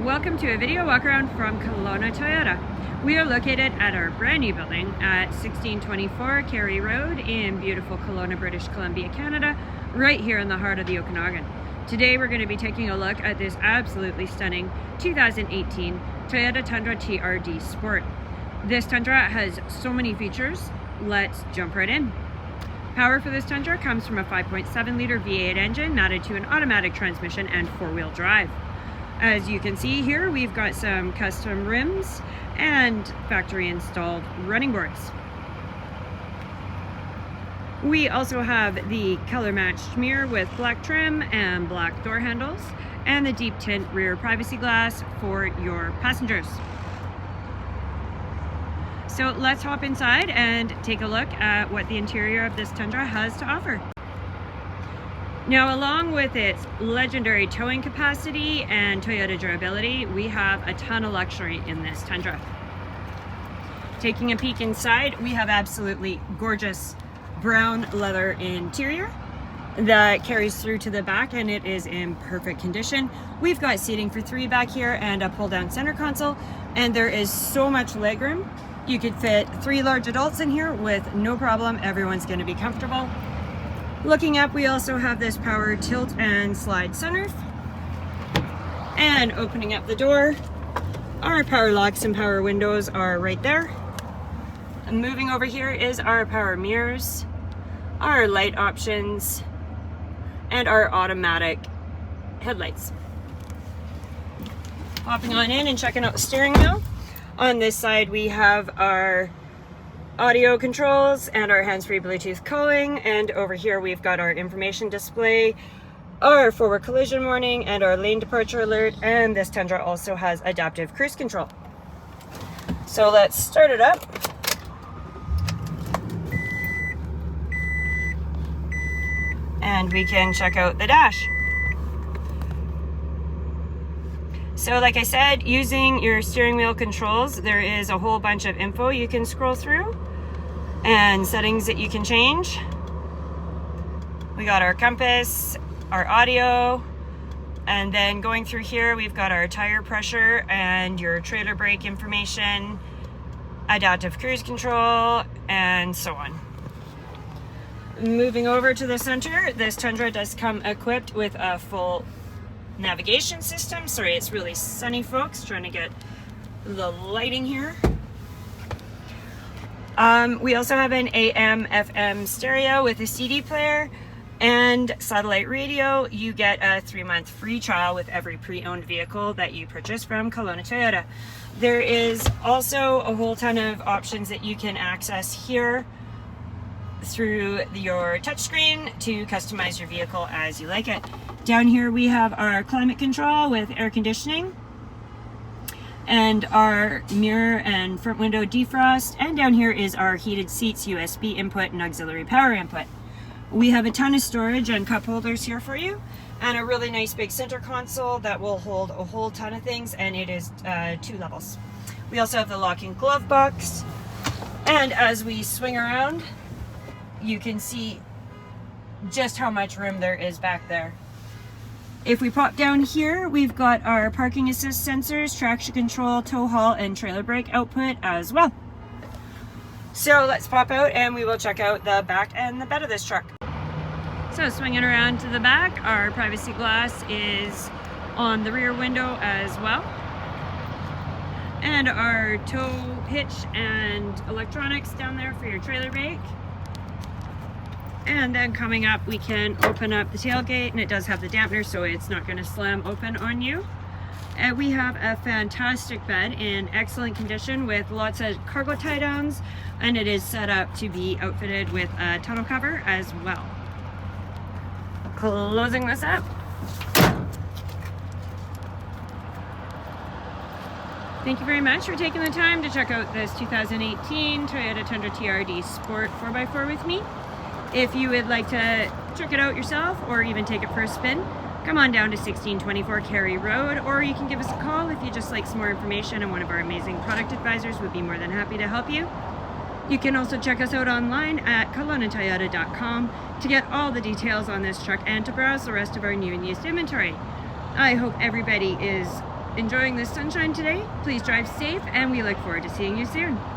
Welcome to a video walk around from Kelowna Toyota. We are located at our brand new building at 1624 Carey Road in beautiful Kelowna, British Columbia, Canada, right here in the heart of the Okanagan. Today we're going to be taking a look at this absolutely stunning 2018 Toyota Tundra TRD Sport. This Tundra has so many features. Let's jump right in. Power for this Tundra comes from a 5.7 liter V8 engine mounted to an automatic transmission and four-wheel drive. As you can see here, we've got some custom rims and factory installed running boards. We also have the color matched mirror with black trim and black door handles and the deep tint rear privacy glass for your passengers. So let's hop inside and take a look at what the interior of this Tundra has to offer. Now, along with its legendary towing capacity and Toyota durability, we have a ton of luxury in this Tundra. Taking a peek inside, we have absolutely gorgeous brown leather interior that carries through to the back, and it is in perfect condition. We've got seating for three back here and a pull-down center console, and there is so much legroom. You could fit 3 large adults in here with no problem. Everyone's going to be comfortable. Looking up, we also have this power tilt and slide sunroof. And opening up the door, our power locks and power windows are right there. And moving over here is our power mirrors, our light options, and our automatic headlights. Hopping on in and checking out the steering wheel. On this side, we have our audio controls and our hands-free Bluetooth calling, and over here we've got our information display, our forward collision warning, and our lane departure alert. And this Tundra also has adaptive cruise control. So let's start it up. And we can check out the dash. So like I said, using your steering wheel controls, there is a whole bunch of info you can scroll through and settings that you can change. We got our compass, our audio, and then going through here, we've got our tire pressure and your trailer brake information, adaptive cruise control, and so on. Moving over to the center, this Tundra does come equipped with a full navigation system. Sorry, it's really sunny, folks, trying to get the lighting here. We also have an AM FM stereo with a CD player and satellite radio. You get a 3-month free trial with every pre-owned vehicle that you purchase from Kelowna Toyota. There is also a whole ton of options that you can access here through your touchscreen to customize your vehicle as you like it. Down here we have our climate control with air conditioning and our mirror and front window defrost, and down here is our heated seats, USB input, and auxiliary power input. We have a ton of storage and cup holders here for you, and a really nice big center console that will hold a whole ton of things, and it is 2 levels. We also have the locking glove box, and as we swing around, you can see just how much room there is back there. If we pop down here, we've got our parking assist sensors, traction control, tow haul, and trailer brake output as well. So let's pop out and we will check out the back and the bed of this truck. So swinging around to the back, our privacy glass is on the rear window as well. And our tow hitch and electronics down there for your trailer brake. And then coming up, we can open up the tailgate, and it does have the dampener, so it's not going to slam open on you. And we have a fantastic bed in excellent condition with lots of cargo tie downs, and it is set up to be outfitted with a tonneau cover as well. Closing this up. Thank you very much for taking the time to check out this 2018 Toyota Tundra TRD Sport 4x4 with me. If you would like to check it out yourself or even take it for a spin, come on down to 1624 Carey Road, or you can give us a call if you just like some more information, and one of our amazing product advisors would be more than happy to help you. You can also check us out online at KelownaToyota.com to get all the details on this truck and to browse the rest of our new and used inventory. I hope everybody is enjoying the sunshine today. Please drive safe, and we look forward to seeing you soon.